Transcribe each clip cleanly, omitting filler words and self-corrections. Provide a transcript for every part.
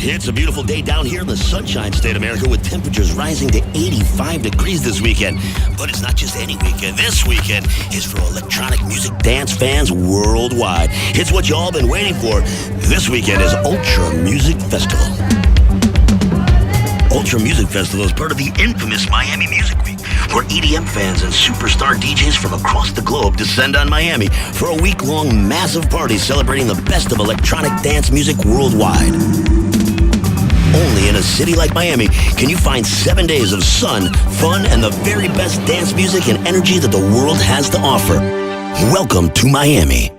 It's a beautiful day down here in the Sunshine State, America, with temperatures rising to 85 degrees this weekend. But it's not just any weekend. This weekend is for electronic music dance fans worldwide. It's what you all been waiting for. This weekend is Ultra Music Festival. Ultra Music Festival is part of the infamous Miami Music Week, where EDM fans and superstar DJs from across the globe descend on Miami for a week-long massive party celebrating the best of electronic dance music worldwide. Only in a city like Miami can you find 7 days of sun, fun, and the very best dance music and energy that the world has to offer. Welcome to Miami.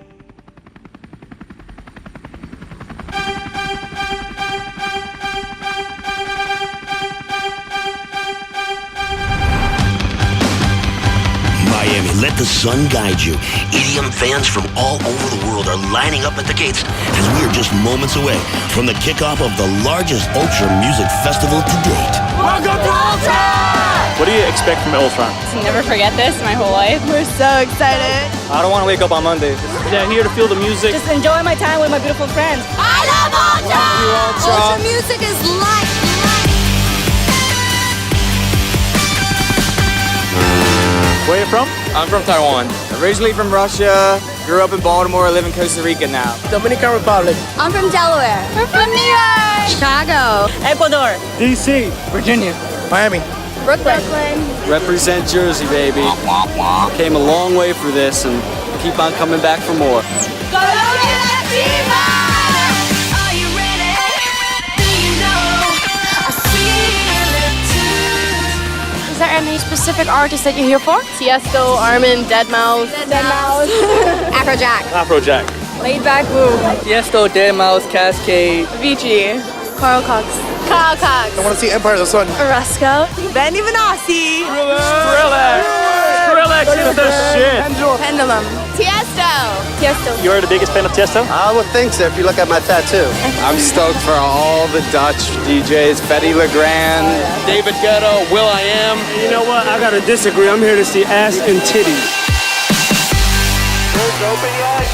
Let the sun guide you. EDM fans from all over the world are lining up at the gates as we are just moments away from the kickoff of the largest Ultra Music Festival to date. Welcome to Ultra! What do you expect from Ultra? To never forget this my whole life. We're so excited. I don't want to wake up on Monday. They're here to feel the music. Just enjoy my time with my beautiful friends. I love Ultra! Ultra music is life. Where are you from? I'm from Taiwan. Originally from Russia, grew up in Baltimore, live in Costa Rica now. Dominican Republic. I'm from Delaware. We're from New York. Chicago. Ecuador. DC. Virginia. Miami. Brooklyn. Represent Jersey, baby. Came a long way for this and keep on coming back for more. Is there any specific artist that you're here for? Tiesto, Armin, Deadmau5. Afrojack. Afrojack. Laid Back Woo. Tiesto, Deadmau5, Cascade. Avicii. Carl Cox. Kyle Cox. I want to see Empire of the Sun. Orozco. Benny Benassi. Skrillex is the shit. Pendulum. Tiesto. You're the biggest fan of Tiesto? I would think so if you look at my tattoo. I'm stoked for all the Dutch DJs, Fetty Legrand, David Guetta, will.i.am. You know what? I gotta disagree. I'm here to see ass and titties. Doors open yet?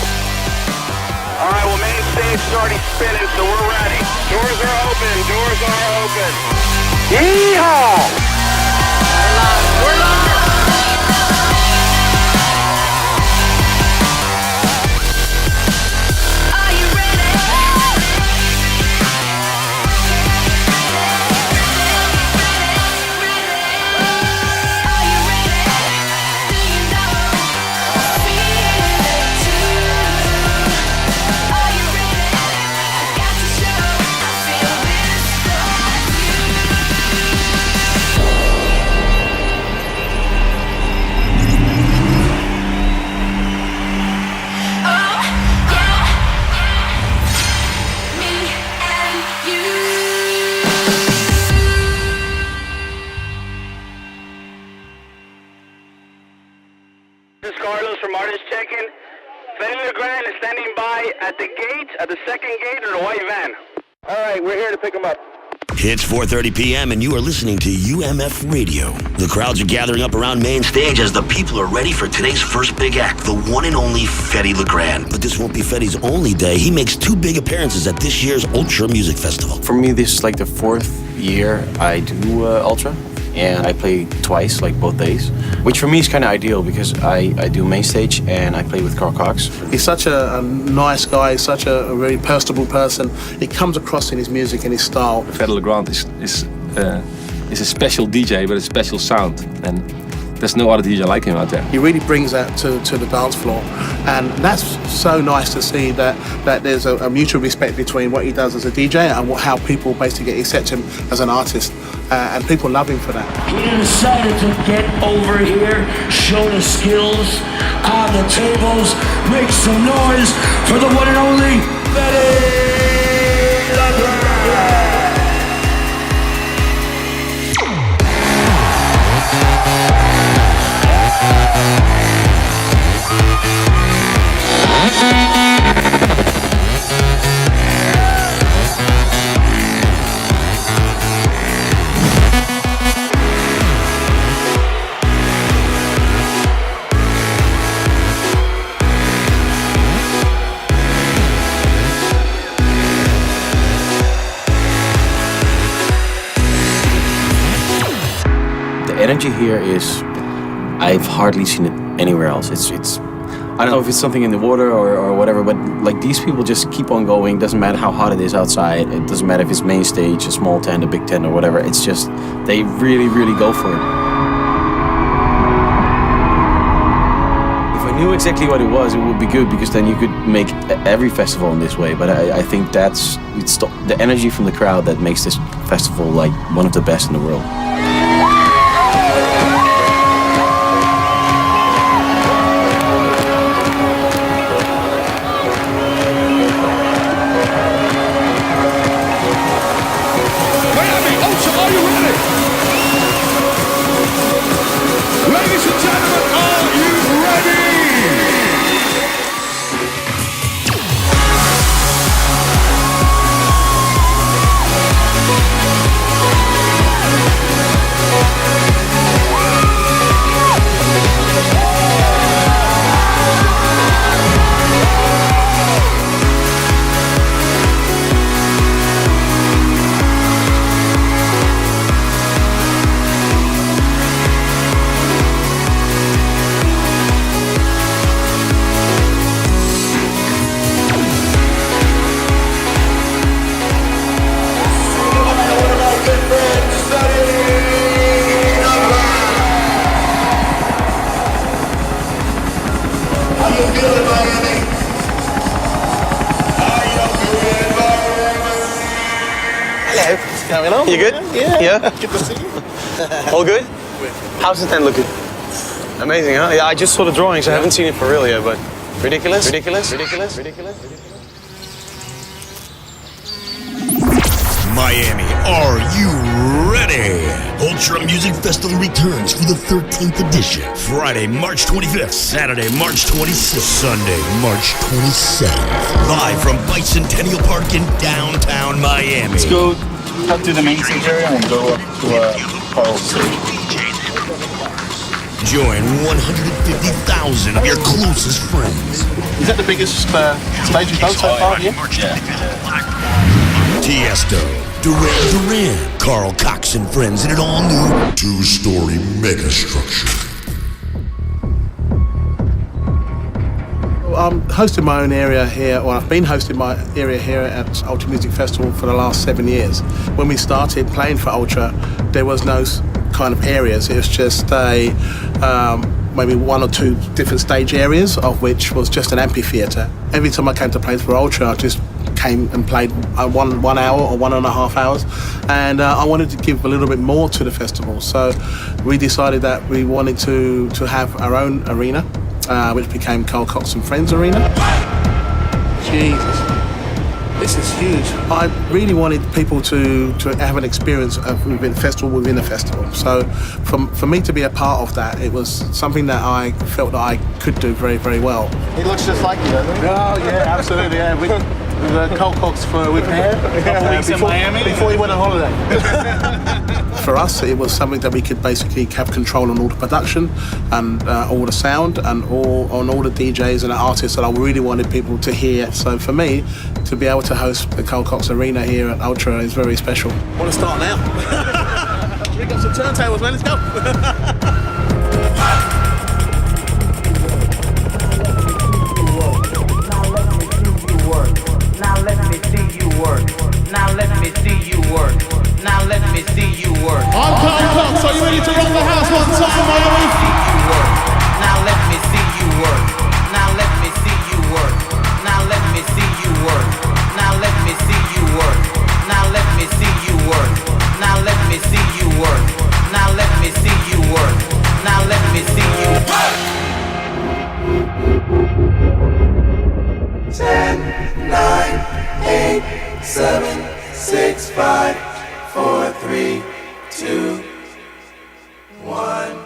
All right, well, main stage is already spinning, so we're ready. Doors are open. Doors are open. Yeehaw! We're live. This is Carlos from Artist Check-In. Fetty Legrand is standing by at the gate, at the second gate in a white van. All right, we're here to pick him up. It's 4:30 p.m. and you are listening to UMF Radio. The crowds are gathering up around main stage as the people are ready for today's first big act, the one and only Fetty Legrand. But this won't be Fetty's only day. He makes 2 big appearances at this year's Ultra Music Festival. For me, this is like the 4th year I do Ultra, and I play twice, like both days, which for me is kind of ideal because I do main stage and I play with Carl Cox. He's such a nice guy, such a very personable person. It comes across in his music and his style. Fetty Legrand is a special DJ with a special sound, and there's no other DJ like him out there. He really brings that to the dance floor, and that's so nice to see that there's a mutual respect between what he does as a DJ and how people basically accept him as an artist, and people love him for that. He decided to get over here, show the skills on the tables, make some noise for the one and only Fetty Legrand. energy here is, I've hardly seen it anywhere else. It's I don't know if it's something in the water or whatever, but like these people just keep on going. Doesn't matter how hot it is outside. It doesn't matter if it's main stage, a small tent, a big tent or whatever. It's just, they really, really go for it. If I knew exactly what it was, it would be good, because then you could make every festival in this way. But I think it's the energy from the crowd that makes this festival like one of the best in the world. Ladies and gentlemen, are you ready? Hello. What's going on? You good? Yeah. Good to see you. All good? How's the tent looking? Amazing, huh? Yeah, I just saw the drawings. I haven't seen it for real yet, but ridiculous. Miami, are you ready? Ultra Music Festival returns for the 13th edition. Friday, March 25th, Saturday, March 26th, Sunday, March 27th. Live from Bicentennial Park in downtown Miami. Let's go up to the main stage area and go up to Carl stage. Join 150,000 of your closest friends. Is that the biggest stage you've done so far? Yeah. Tiesto, Duran, Carl Cox and friends in an all-new two-story megastructure. I'm hosting my own area here, or I've been hosting my area here at Ultra Music Festival for the last 7 years. When we started playing for Ultra, there was no kind of areas. It was just maybe one or two different stage areas, of which was just an amphitheatre. Every time I came to play for Ultra, I just came and played 1 hour or 1.5 hours, and I wanted to give a little bit more to the festival. So we decided that we wanted to have our own arena, which became Carl Cox and Friends Arena. Jesus, this is huge. I really wanted people to have an experience of within a festival. So for me to be a part of that, it was something that I felt that I could do very, very well. He looks just like you, doesn't he? Oh yeah, absolutely. Yeah, with Carl Cox with hair. Before he went on holiday. For us, it was something that we could basically have control on all the production and all the sound and all the DJs and the artists that I really wanted people to hear. So for me, to be able to host the Carl Cox Arena here at Ultra is very special. I want to start now. We got some turntables, man. Let's go. Now let me see you work. Now let me see you work. Now let me see you work. I'm Carl Cox. Are you ready to rock the house one time, Miami? Now let me see you work. Now let me see you work. Now let me see you work. Now let me see you work. Now let me see you work. Now let me see you work. Now let me see you work. Now let me see you work. 10, 9, 8, 7, 6, 5, 4, 3, 2, 1.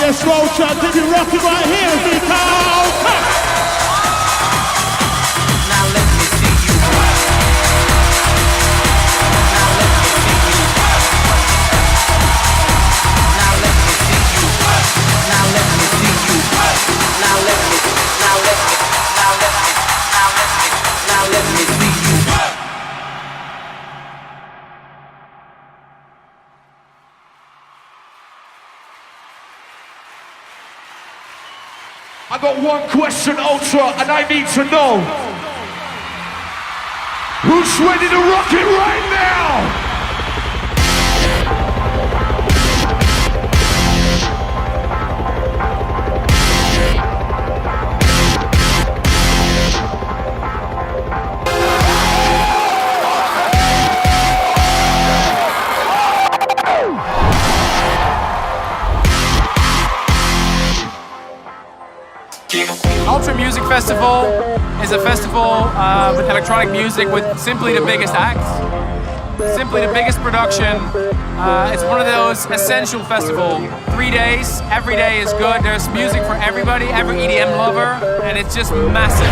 Yes, Ultra, keep it rocking right here, because... Now let me see you work. Now let me see you work. Now let me see you work. Now let me see you work. Now let me see you work. I got one question, Ultra, and I need to know who's ready to rock it right now? Ultra Music Festival is a festival with electronic music with simply the biggest acts, simply the biggest production. It's one of those essential festivals. 3 days, every day is good. There's music for everybody, every EDM lover, and it's just massive.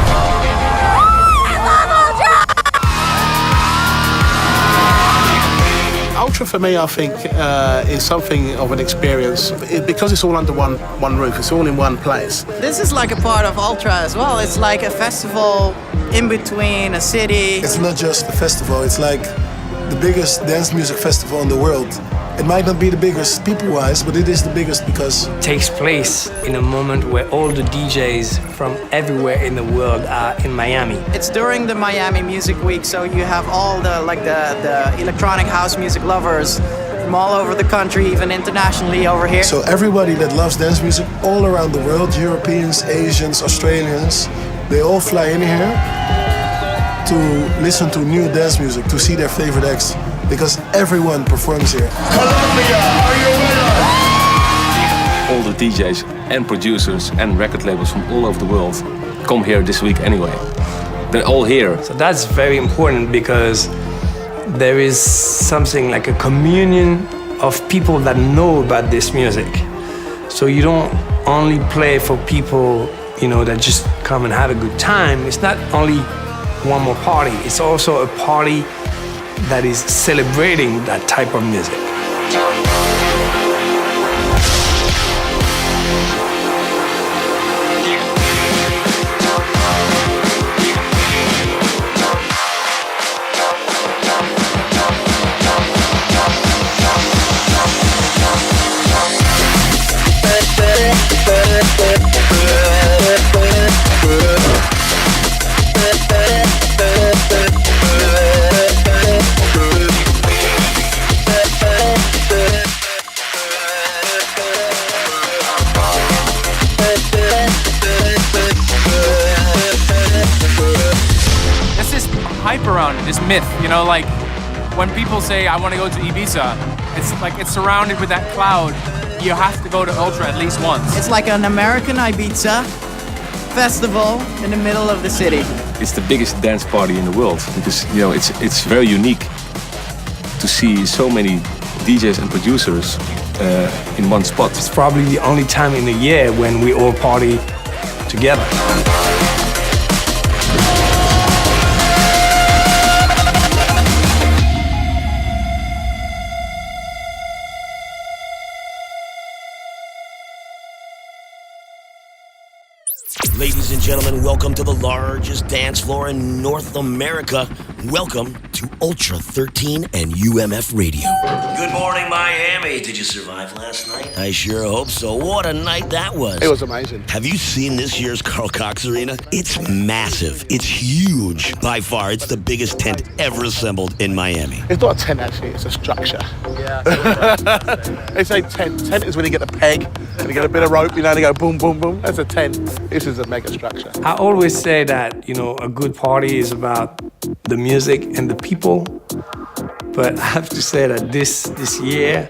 Ultra for me, I think, is something of an experience because it's all under one roof. It's all in one place. This is like a part of Ultra as well. It's like a festival in between a city. It's not just a festival. It's like the biggest dance music festival in the world. It might not be the biggest people-wise, but it is the biggest because it takes place in a moment where all the DJs from everywhere in the world are in Miami. It's during the Miami Music Week, so you have all the electronic house music lovers from all over the country, even internationally over here. So everybody that loves dance music all around the world, Europeans, Asians, Australians, they all fly in here to listen to new dance music, to see their favorite acts. Because everyone performs here. Colombia, are you with us? All the DJs and producers and record labels from all over the world come here this week anyway. They're all here. So that's very important because there is something like a communion of people that know about this music. So you don't only play for people, that just come and have a good time. It's not only one more party, it's also a party that is celebrating that type of music. Hype around it, this myth, like when people say I want to go to Ibiza, it's like it's surrounded with that cloud. You have to go to Ultra at least once. It's like an American Ibiza festival in the middle of the city. It's the biggest dance party in the world because it's very unique to see so many DJs and producers in one spot. It's probably the only time in the year when we all party together. Ladies and gentlemen, welcome to the largest dance floor in North America. Welcome to Ultra 13 and UMF Radio. Good morning, Miami. Did you survive last night? I sure hope so. What a night that was. It was amazing. Have you seen this year's Carl Cox Arena? It's massive. It's huge. By far, it's the biggest tent ever assembled in Miami. It's not a tent, actually. It's a structure. Yeah. They say tent. Tent is when you get the peg and you get a bit of rope, they go boom, boom, boom. That's a tent. This is a mega structure. I always say that, a good party is about the music and the people. But I have to say that this year,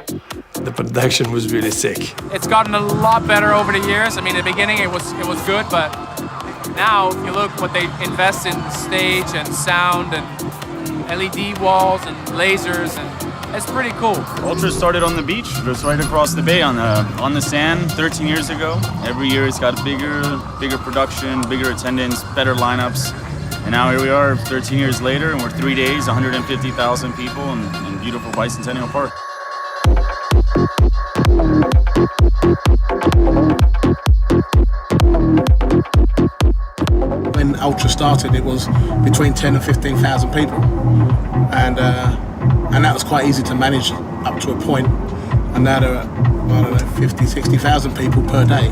the production was really sick. It's gotten a lot better over the years. I mean, in the beginning it was good, but now if you look what they invest in stage and sound and LED walls and lasers, and it's pretty cool. Ultra started on the beach, just right across the bay on the sand 13 years ago. Every year it's got bigger production, bigger attendance, better lineups. And now here we are 13 years later, and we're 3 days, 150,000 people in beautiful Bicentennial Park. When Ultra started, it was between 10 and 15,000 people, and that was quite easy to manage up to a point. And now there are, I don't know, 50, 60,000 people per day.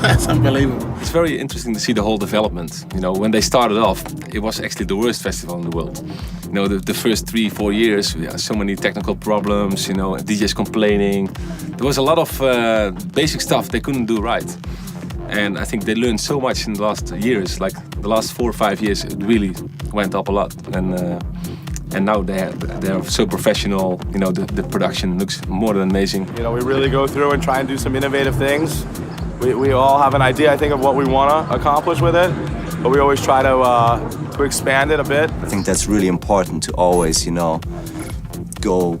That's unbelievable. It's very interesting to see the whole development. You know, when they started off, it was actually the worst festival in the world. You know, the first 3-4 years, we had so many technical problems, you know, DJs complaining. There was a lot of basic stuff they couldn't do right. And I think they learned so much in the last years, like the last 4 or 5 years, it really went up a lot. And now they're so professional, you know, the production looks more than amazing. You know, we really go through and try and do some innovative things. We all have an idea, I think, of what we want to accomplish with it, but we always try to expand it a bit. I think that's really important to always, you know, go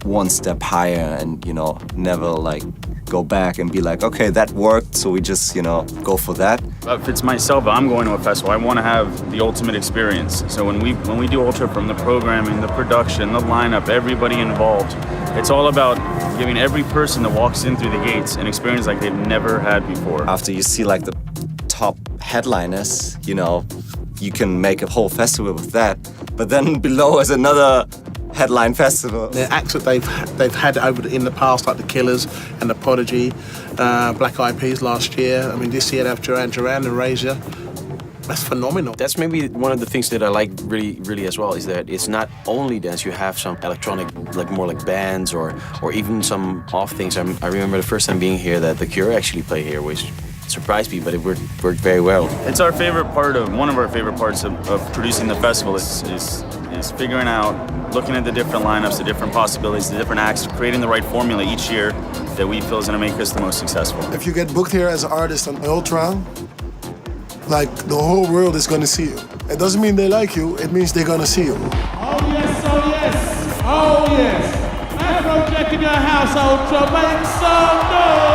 one step higher and, you know, never like go back and be like, okay, that worked, so we just, you know, go for that. If it's myself, I'm going to a festival, I want to have the ultimate experience. So when we do Ultra, from the programming, the production, the lineup, everybody involved, it's all about giving every person that walks in through the gates an experience like they've never had before. After you see like the top headliners, you know, you can make a whole festival with that. But then below is another headline festival. The acts that they've had over in the past, like the Killers and the Prodigy, Black Eyed Peas last year. I mean, this year they have Duran Duran and Razor. That's phenomenal. That's maybe one of the things that I like really as well, is that it's not only dance. You have some electronic, like more like bands or even some off things. I remember the first time being here that The Cure actually played here, which surprised me, but it worked very well. It's our favorite part one of our favorite parts of producing the festival is figuring out, looking at the different lineups, the different possibilities, the different acts, creating the right formula each year that we feel is going to make us the most successful. If you get booked here as an artist on Ultra, like the whole world is going to see you. It doesn't mean they like you, it means they're going to see you. Oh yes, oh yes, oh yes. Afrojack in your house, Ultra, make some noise!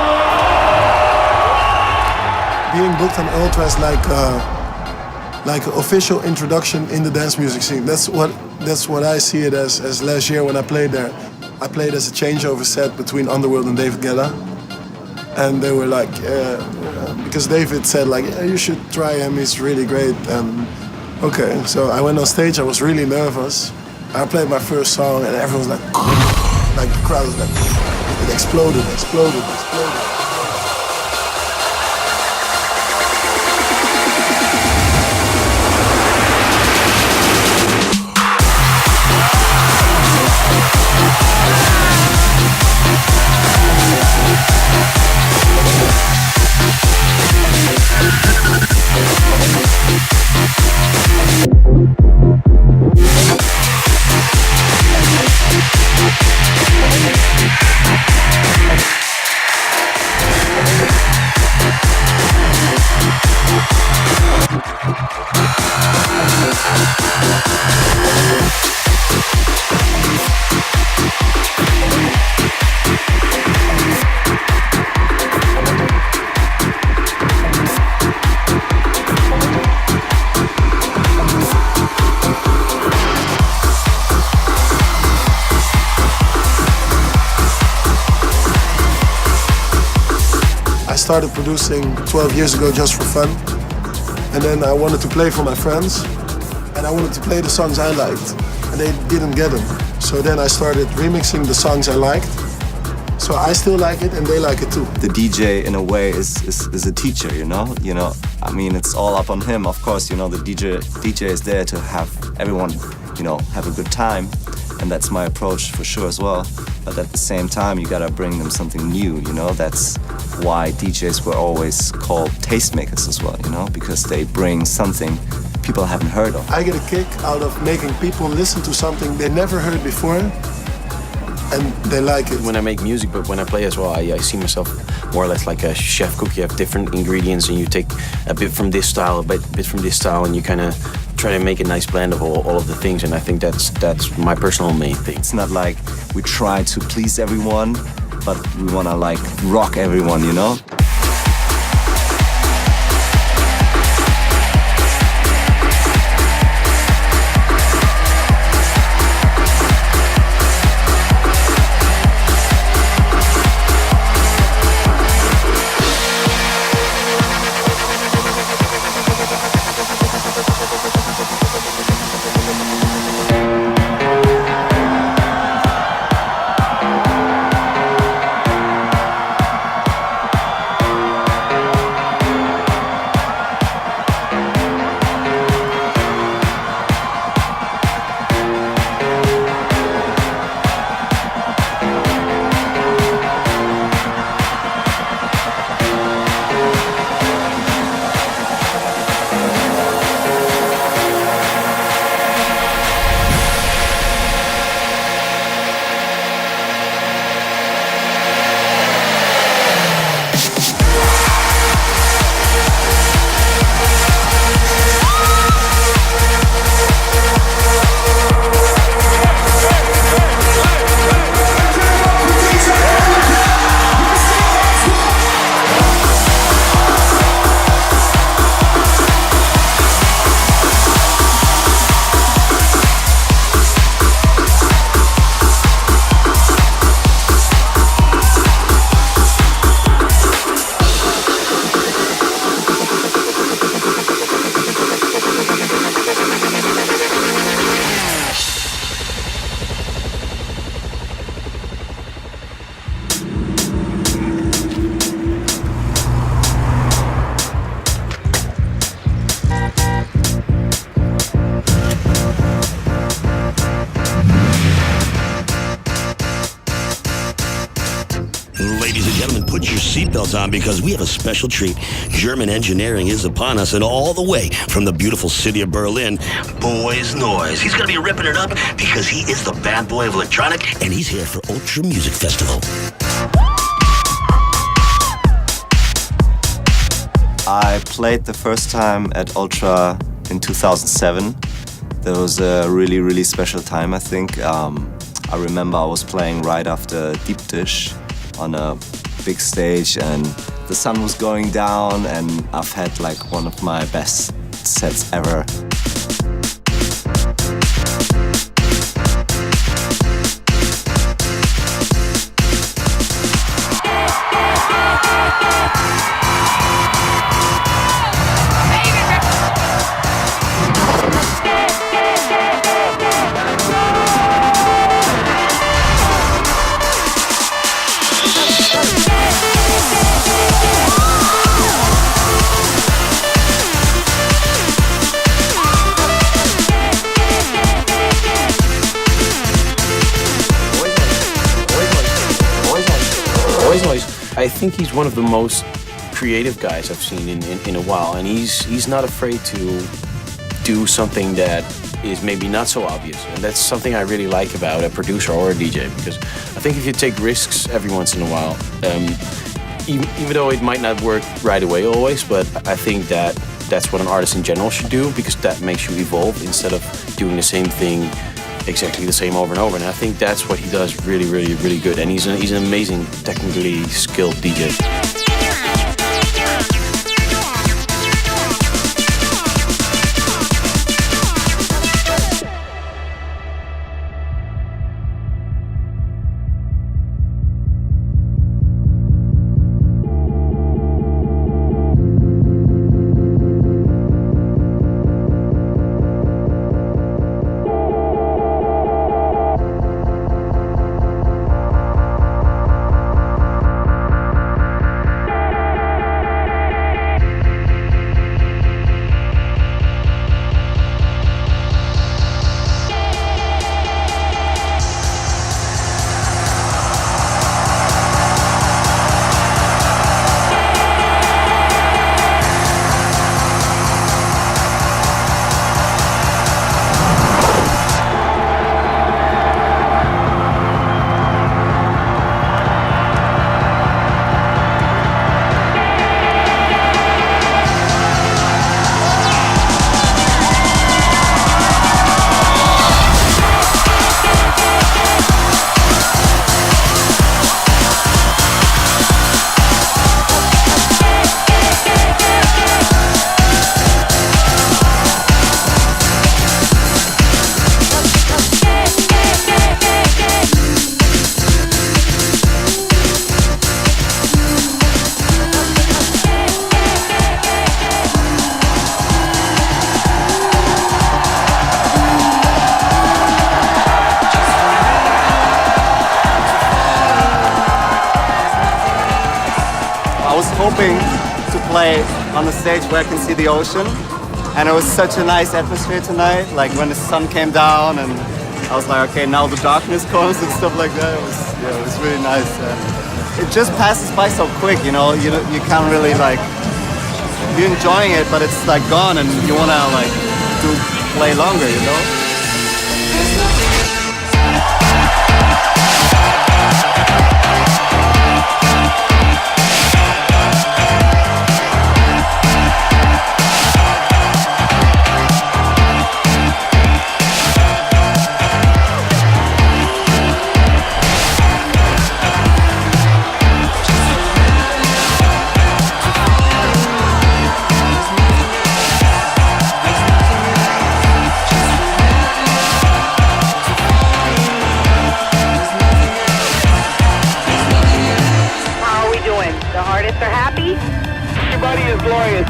Being booked on Ultra is like an official introduction in the dance music scene. That's what I see it as last year when I played there. I played as a changeover set between Underworld and David Guetta. And they were like, because David said like, yeah, you should try him, he's really great. And okay, so I went on stage, I was really nervous. I played my first song and everyone was like the crowd was like, it exploded. I started producing 12 years ago just for fun. And then I wanted to play for my friends. And I wanted to play the songs I liked. And they didn't get them. So then I started remixing the songs I liked. So I still like it and they like it too. The DJ in a way is a teacher, you know? I mean, it's all up on him. Of course, you know, the DJ is there to have everyone, you know, have a good time. And that's my approach for sure as well. But at the same time, you gotta bring them something new, you know? That's why DJs were always called tastemakers as well, you know? Because they bring something people haven't heard of. I get a kick out of making people listen to something they never heard before, and they like it. When I make music, but when I play as well, I see myself more or less like a chef cook. You have different ingredients and you take a bit from this style, a bit from this style, and you kind of try to make a nice blend of all of the things, and I think that's my personal main thing. It's not like we try to please everyone, but we wanna like rock everyone, you know? Ladies and gentlemen, put your seatbelts on because we have a special treat. German engineering is upon us, and all the way from the beautiful city of Berlin, Boys Noise. He's going to be ripping it up because he is the bad boy of electronic, and he's here for Ultra Music Festival. I played the first time at Ultra in 2007. That was a really, really special time, I think. I remember I was playing right after Deep Dish on a big stage, and the sun was going down, and I've had like one of my best sets ever. I think he's one of the most creative guys I've seen in a while, and he's not afraid to do something that is maybe not so obvious, and that's something I really like about a producer or a DJ, because I think if you take risks every once in a while, even though it might not work right away always, but I think that's what an artist in general should do, because that makes you evolve instead of doing the same thing exactly the same over and over. And I think that's what he does really, really, really good. And he's an amazing, technically skilled DJ. hoping to play on the stage where I can see the ocean. And it was such a nice atmosphere tonight, like when the sun came down and I was like, okay, now the darkness comes and stuff like that. It was really nice. It just passes by so quick, you know, you can't really like, you're enjoying it, but it's like gone and you wanna like play longer, you know?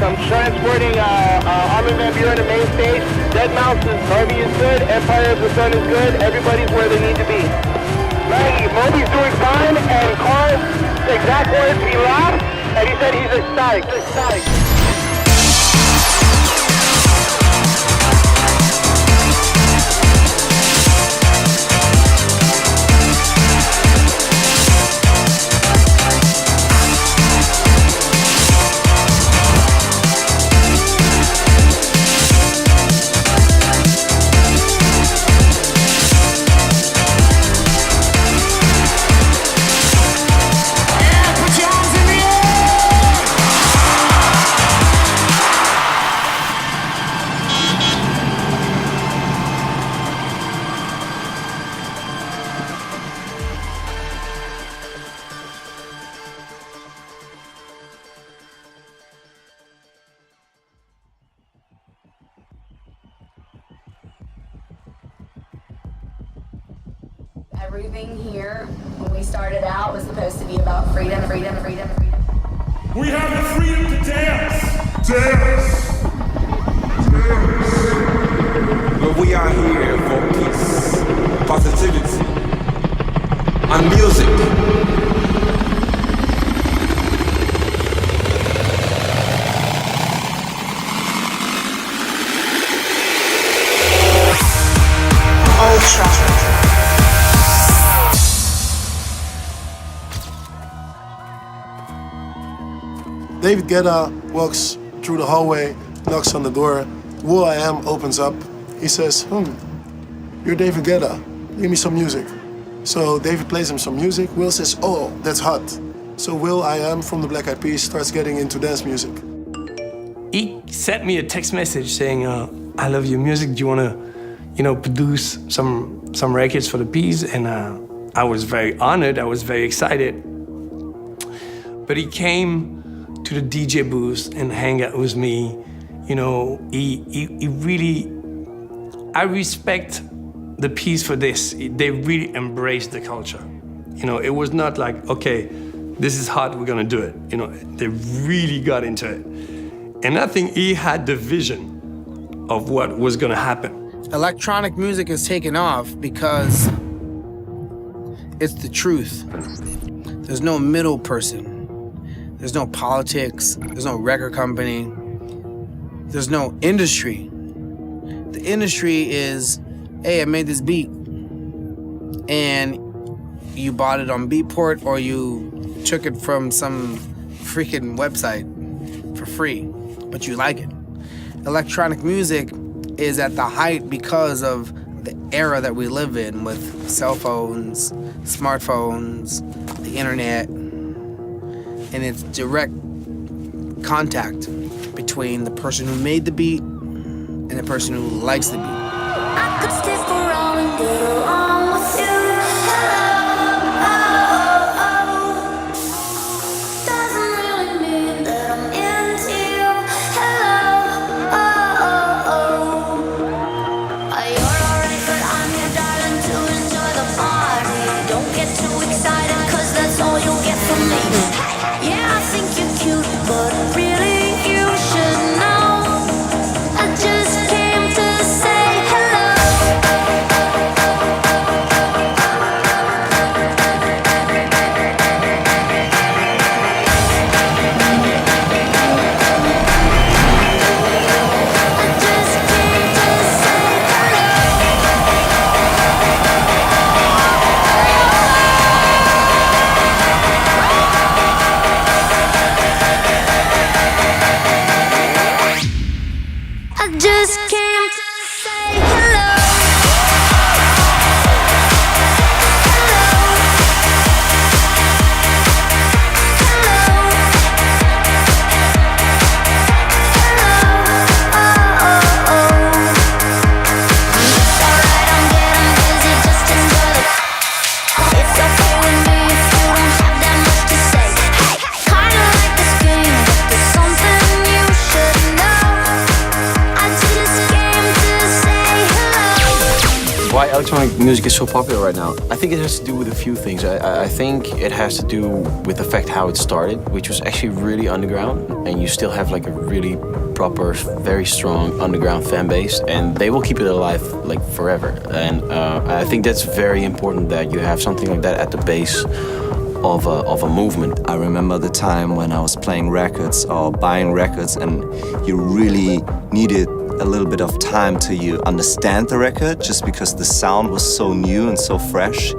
I'm transporting Armin van Buuren to main stage. Dead Mouse is Harvey is good. Empire of the Sun is good. Everybody's where they need to be. Maggie, Moby's doing fine, and Carl's exact words, he laughed, and he said he's ecstatic. Ecstatic. Everything here, when we started out, was supposed to be about freedom, freedom, freedom, freedom. We have the freedom to dance! Dance! But we are here for peace, positivity, and music. Ultra. David Guetta walks through the hallway, knocks on the door. will.i.am opens up. He says, you're David Guetta. Give me some music. So David plays him some music. Will says, oh, that's hot. So will.i.am from the Black Eyed Peas starts getting into dance music. He sent me a text message saying, I love your music. Do you want to, produce some records for the Peas? And I was very honored. I was very excited. But he came to the DJ booth and hang out with me. He really, I respect the Peas for this. They really embraced the culture. It was not like, okay, this is hot, we're gonna do it. They really got into it. And I think he had the vision of what was gonna happen. Electronic music is taking off because it's the truth. There's no middle person. There's no politics, there's no record company, there's no industry. The industry is, hey, I made this beat, and you bought it on Beatport or you took it from some freaking website for free, but you like it. Electronic music is at the height because of the era that we live in with cell phones, smartphones, the internet, and it's direct contact between the person who made the beat and the person who likes the beat. I could stick around and get along with you. Doesn't really mean that I'm into you. You're alright, but I'm your darling to enjoy the party. Don't get too excited, cause that's all you'll get from me. Yeah, I think you're cute, but really you should know I just came to say hello. electronic music is so popular right now? I think it has to do with a few things. I think it has to do with the fact how it started, which was actually really underground, and you still have like a really proper, very strong underground fan base, and they will keep it alive like forever. And I think that's very important that you have something like that at the base of a movement. I remember the time when I was playing records or buying records, and you really needed a little bit of time till you understand the record, just because the sound was so new and so fresh.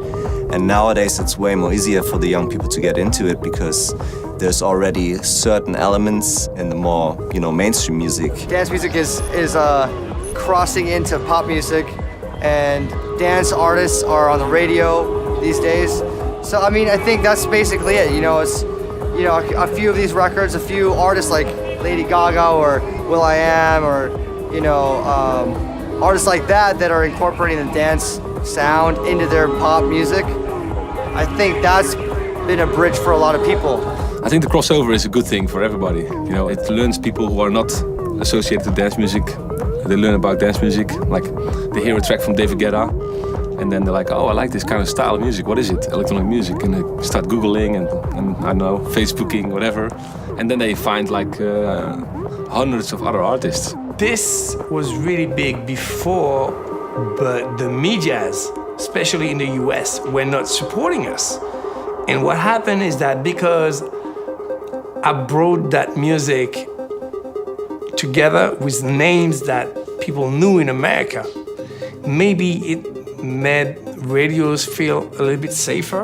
And nowadays it's way more easier for the young people to get into it, because there's already certain elements in the more, mainstream music. Dance music is crossing into pop music, and dance artists are on the radio these days. So I mean, I think that's basically it. It's a few of these records, a few artists like Lady Gaga or will.i.am or artists like that are incorporating the dance sound into their pop music. I think that's been a bridge for a lot of people. I think the crossover is a good thing for everybody. It learns people who are not associated to dance music. They learn about dance music. Like they hear a track from David Guetta, and then they're like, oh, I like this kind of style of music. What is it? Electronic music. And they start Googling and I don't know, Facebooking, whatever. And then they find like hundreds of other artists. This was really big before, but the medias, especially in the US, were not supporting us. And what happened is that because I brought that music together with names that people knew in America, maybe it made radios feel a little bit safer,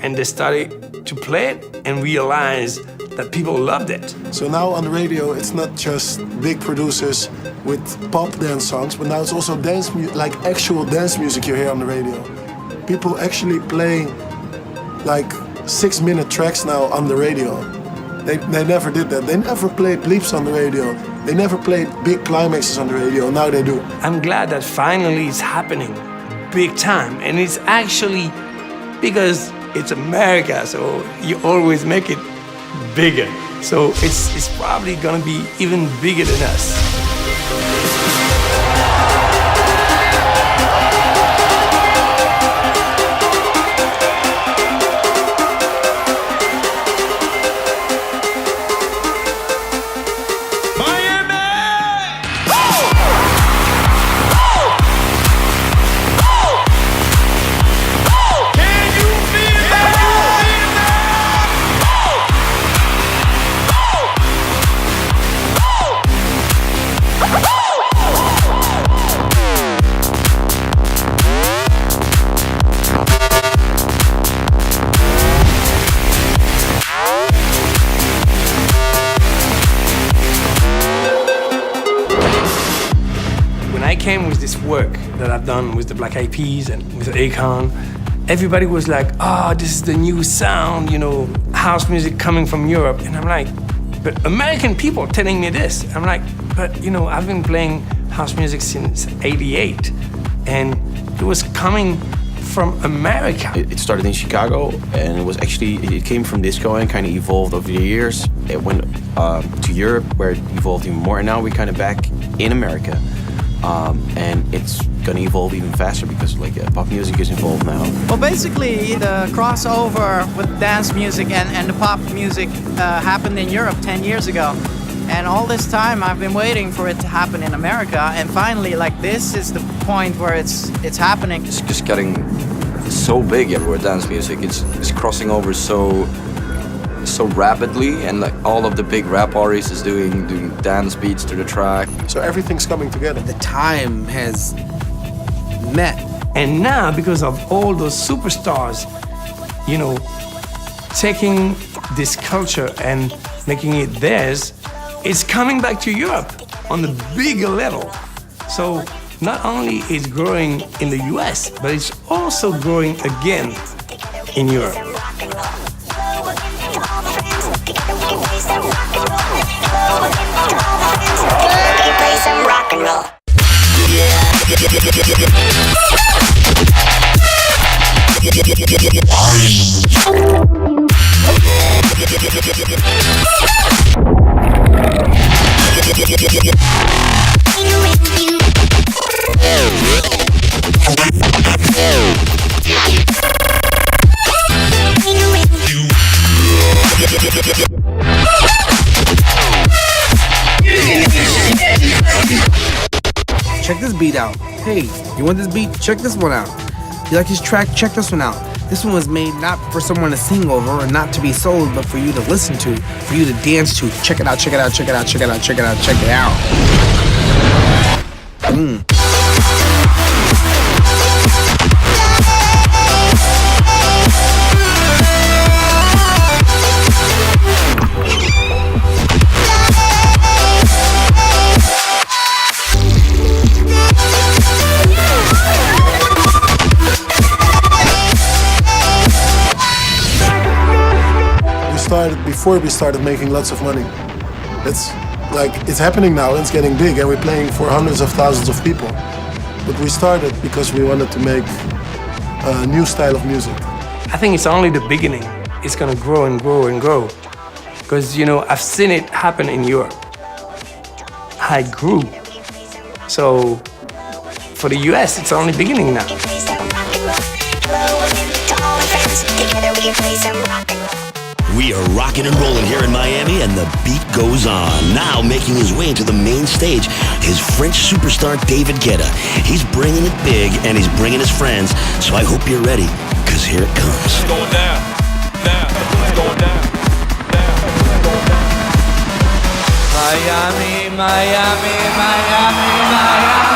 and they started to play it and realize that people loved it. So now on the radio, it's not just big producers with pop dance songs, but now it's also dance like actual dance music you hear on the radio. People actually play like 6-minute tracks now on the radio. They never did that. They never played leaps on the radio. They never played big climaxes on the radio. Now they do. I'm glad that finally it's happening big time. And it's actually because it's America, so you always make it bigger. So it's probably gonna be even bigger than us. Came with this work that I've done with the Black Eyed Peas and with Akon, everybody was like, oh, this is the new sound, house music coming from Europe. And I'm like, but American people telling me this. I'm like, but I've been playing house music since '88, and it was coming from America. It started in Chicago, and it came from disco and kind of evolved over the years. It went to Europe, where it evolved even more, and now we're kind of back in America. And it's gonna evolve even faster because pop music is involved now. Well, basically the crossover with dance music and the pop music happened in Europe 10 years ago. And all this time I've been waiting for it to happen in America, and finally this is the point where it's happening. It's just getting so big everywhere, dance music. It's crossing over so rapidly, and all of the big rap artists is doing dance beats to the track. So everything's coming together. The time has met. And now, because of all those superstars, taking this culture and making it theirs, it's coming back to Europe on a bigger level. So not only is it growing in the US, but it's also growing again in Europe. Play some rock and roll. beat out. Hey, you want this beat? Check this one out. You like his track? Check this one out. This one was made not for someone to sing over or not to be sold, but for you to listen to, for you to dance to. Check it out, check it out, check it out, check it out, check it out, check it out. Before we started making lots of money. It's happening now and it's getting big and we're playing for hundreds of thousands of people. But we started because we wanted to make a new style of music. I think it's only the beginning. It's gonna grow and grow and grow. Because, you know, I've seen it happen in Europe. I grew. So for the US, it's only beginning now. We are rocking and rolling here in Miami, and the beat goes on. Now making his way to the main stage, his French superstar David Guetta. He's bringing it big, and he's bringing his friends, so I hope you're ready, because here it comes. It's going down, down, it's going down, down. Miami, Miami, Miami, Miami.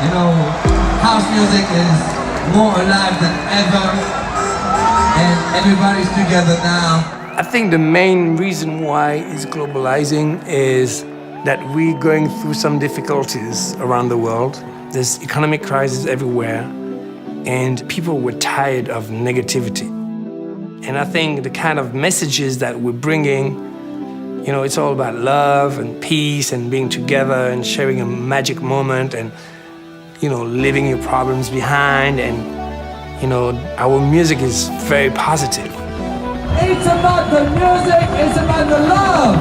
You know, house music is more alive than ever, and everybody's together now. I think the main reason why it's globalizing is that we're going through some difficulties around the world. There's economic crisis everywhere, and people were tired of negativity. And I think the kind of messages that we're bringing, you know, it's all about love and peace and being together and sharing a magic moment and, you know, leaving your problems behind. And, you know, our music is very positive. It's about the music, it's about the love.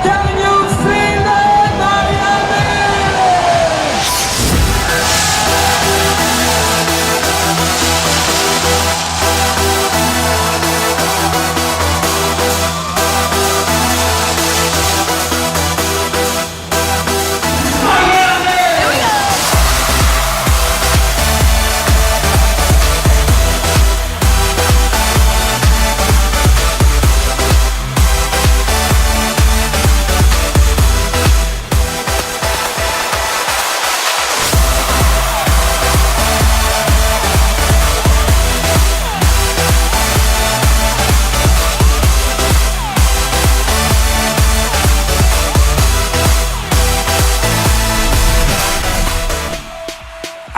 Can you feel it, Miami?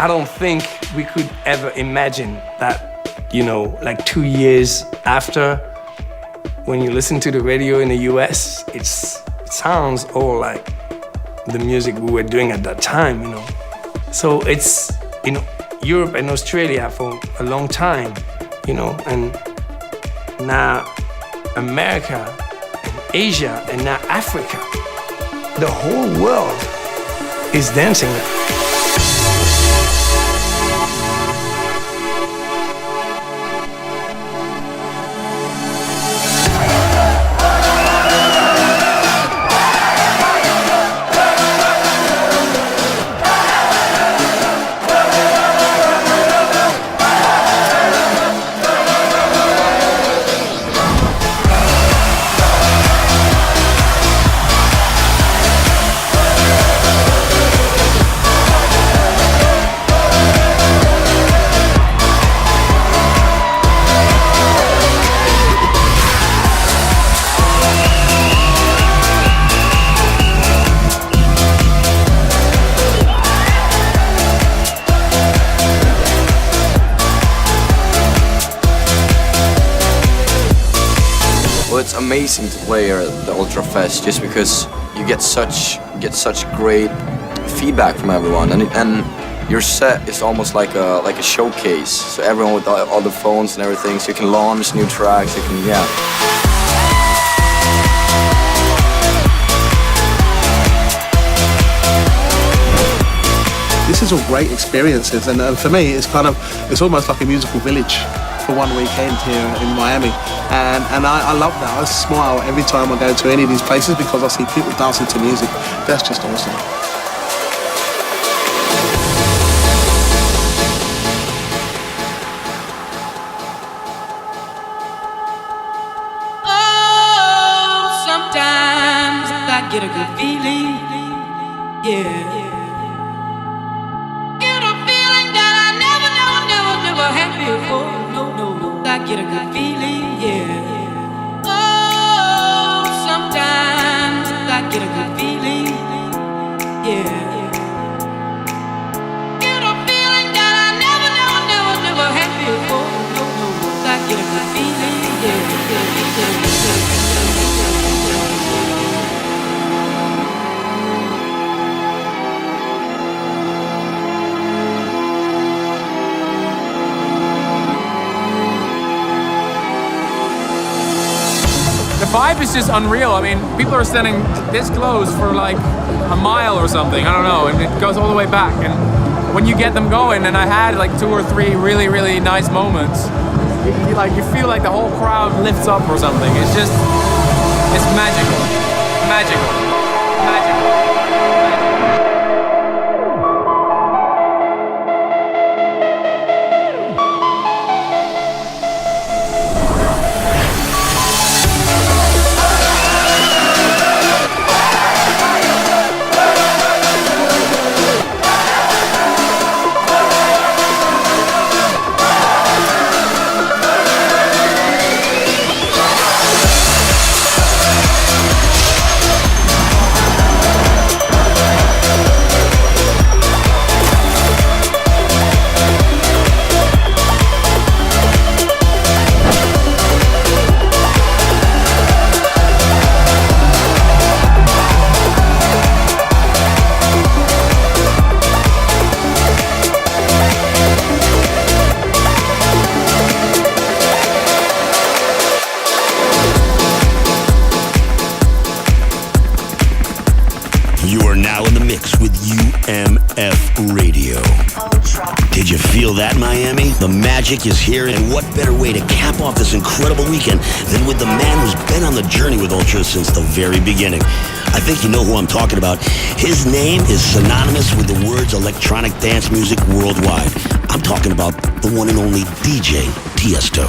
I don't think we could ever imagine that, you know, like 2 years after, when you listen to the radio in the US, it sounds all like the music we were doing at that time, you know. So it's, you know, Europe and Australia for a long time, you know, and now America and Asia and now Africa. The whole world is dancing now. amazing to play at the Ultra Fest just because you get such great feedback from everyone, and your set is almost like a showcase. So everyone with all the phones and everything, so you can launch new tracks. You can This is all great experiences, and for me, it's almost like a musical village for one weekend here in Miami, and I love that. I smile every time I go to any of these places because I see people dancing to music. That's just awesome. Oh, sometimes I get a good feeling, yeah. I get a good feeling, yeah. Oh, sometimes I get a good feeling, yeah. Get a feeling that I never had before. I get a good feeling, yeah. The vibe is just unreal. I mean, people are standing this close for like a mile or something, I don't know, and it goes all the way back. And when you get them going, and I had like 2 or 3 really, really nice moments, you feel like the whole crowd lifts up or something. It's just, it's magical. Magical. Magical. UMF Radio. Did you feel that, Miami? The magic is here, and what better way to cap off this incredible weekend than with the man who's been on the journey with Ultra since the very beginning. I think you know who I'm talking about. His name is synonymous with the words electronic dance music worldwide. I'm talking about the one and only DJ Tiesto.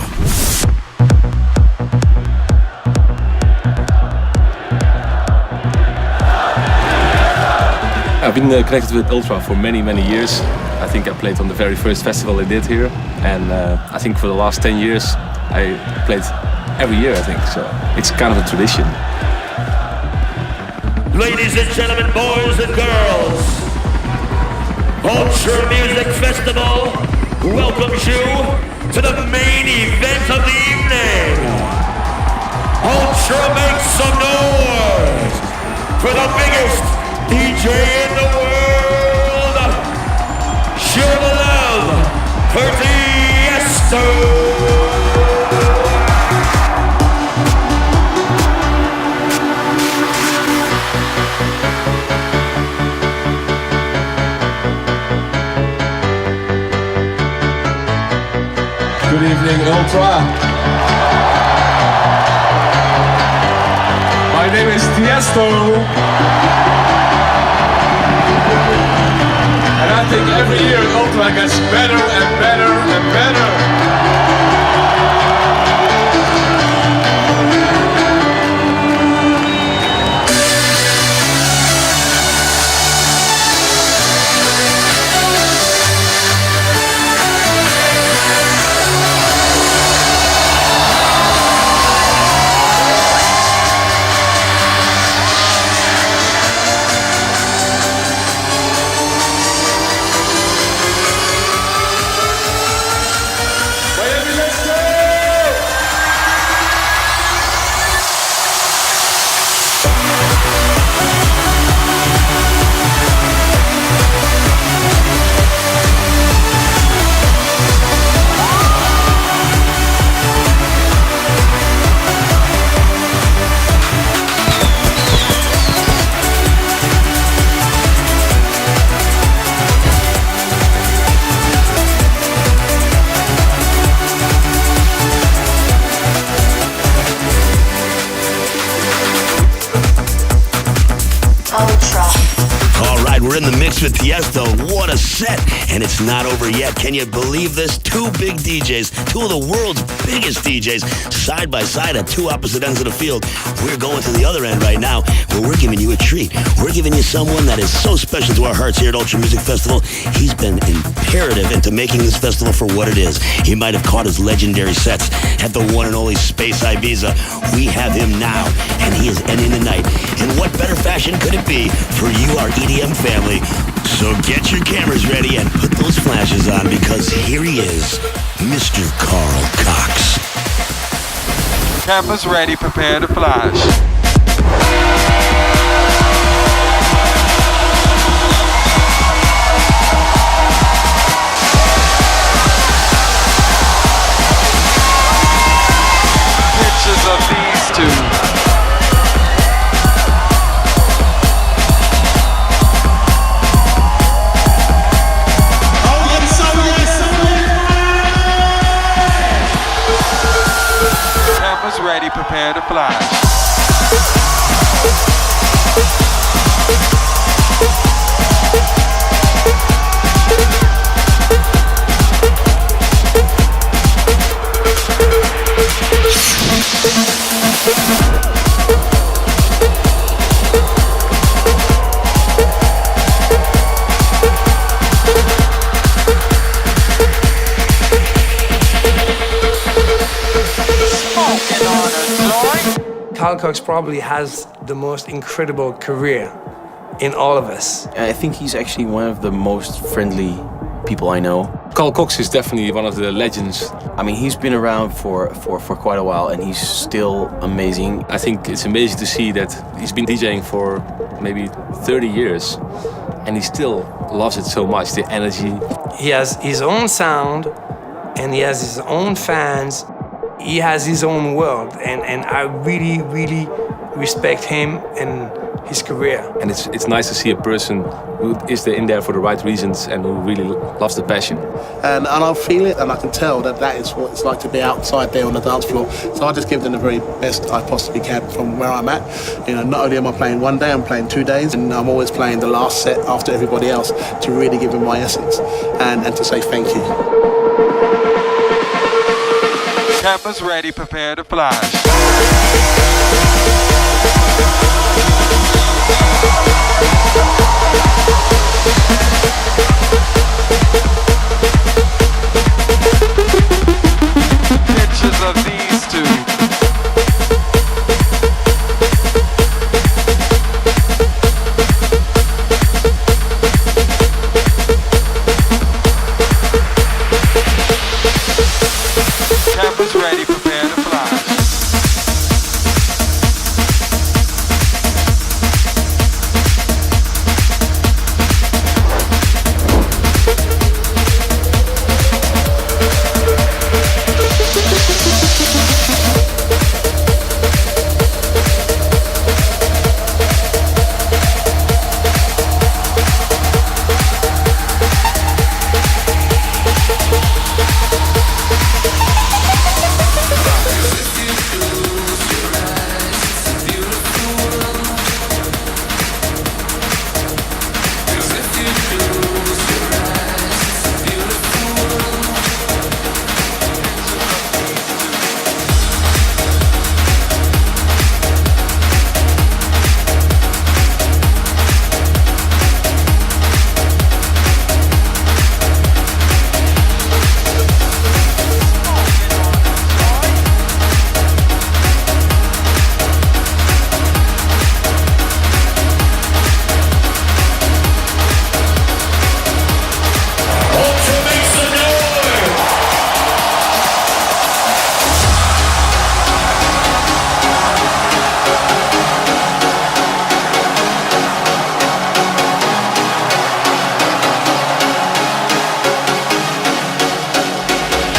I've been connected with Ultra for many, many years. I think I played on the very first festival they did here, and I think for the last 10 years I played every year, I think, so it's kind of a tradition. Ladies and gentlemen, boys and girls, Ultra Music Festival welcomes you to the main event of the evening. Ultra makes some noise for the biggest DJ in the world. Show the love for Tiesto. Good evening, Ultra. My name is Tiesto. And I think every year Ultra gets better and better and better. mix with Tiesto. What a set. And it's not over yet. Can you believe this? Two big DJs, two of the world's biggest DJs, side by side at two opposite ends of the field. We're going to the other end right now, where we're giving you a treat. We're giving you someone that is so special to our hearts here at Ultra Music Festival. He's been imperative into making this festival for what it is. He might have caught his legendary sets at the one and only Space Ibiza. We have him now, and he is ending the night. In what better fashion could it be for you, our EDM family? So get your cameras ready and put those flashes on, because here he is, Mr. Carl Cox. Cameras ready, prepare to flash. Pictures of these two. Cameras ready, prepare to flash. Carl Cox probably has the most incredible career in all of us. I think he's actually one of the most friendly people I know. Carl Cox is definitely one of the legends. I mean, he's been around for quite a while, and he's still amazing. I think it's amazing to see that he's been DJing for maybe 30 years, and he still loves it so much, the energy. He has his own sound, and he has his own fans. He has his own world, and I really, really respect him and his career. And it's nice to see a person who is in there for the right reasons and who really loves the passion. And I feel it, and I can tell that is what it's like to be outside there on the dance floor. So I just give them the very best I possibly can from where I'm at. You know, not only am I playing one day, I'm playing 2 days, and I'm always playing the last set after everybody else to really give them my essence and to say thank you. Cameras ready, prepare to flash. Pictures of these two. Cameras ready, prepare to flash.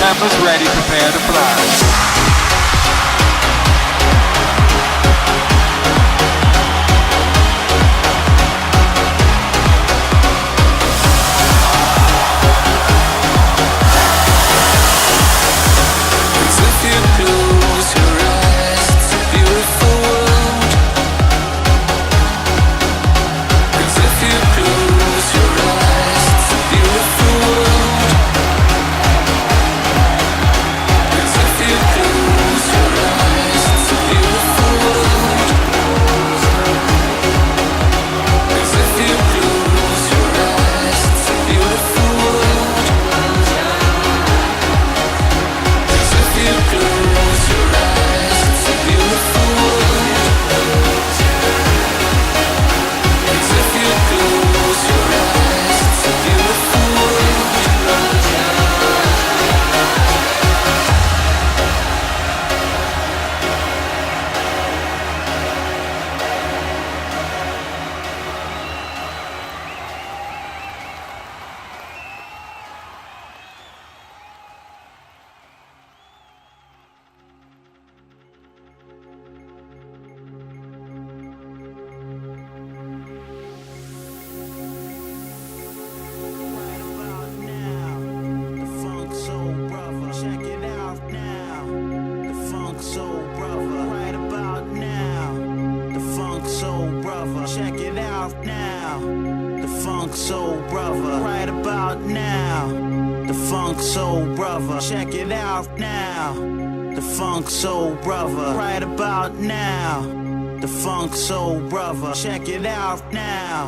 Cameras ready, prepare to flash. If you close your eyes, it's a beautiful world. 'Cause if you close your brother, right about now. The funk soul brother, check it out now. The funk soul brother, right about now. The funk soul brother, check it out now.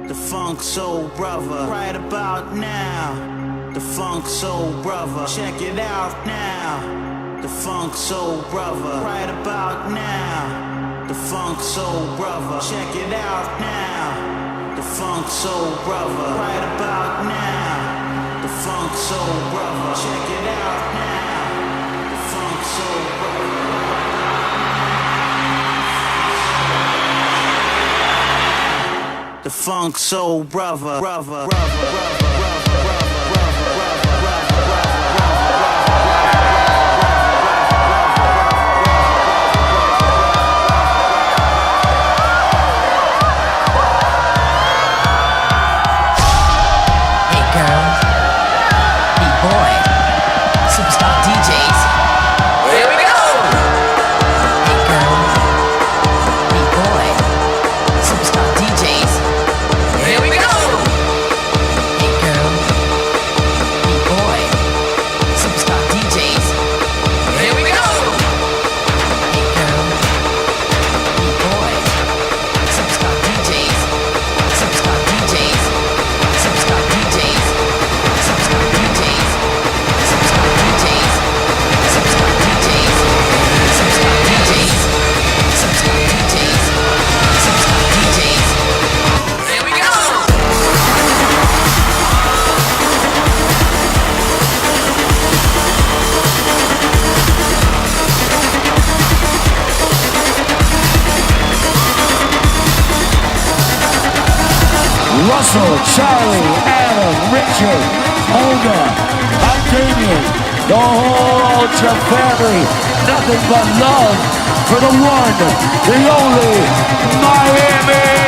The funk soul brother, right about now. The funk soul brother, check it out now. The funk soul brother, right about now. The funk soul brother, check it out now. The funk soul brother, right about now. The funk soul brother, check it out now. The funk soul brother. The funk soul brother, brother, brother. Russell, Charlie, Adam, Richard, Olga, I'm Damien, the whole Ultra family. Nothing but love for the one, the only Miami.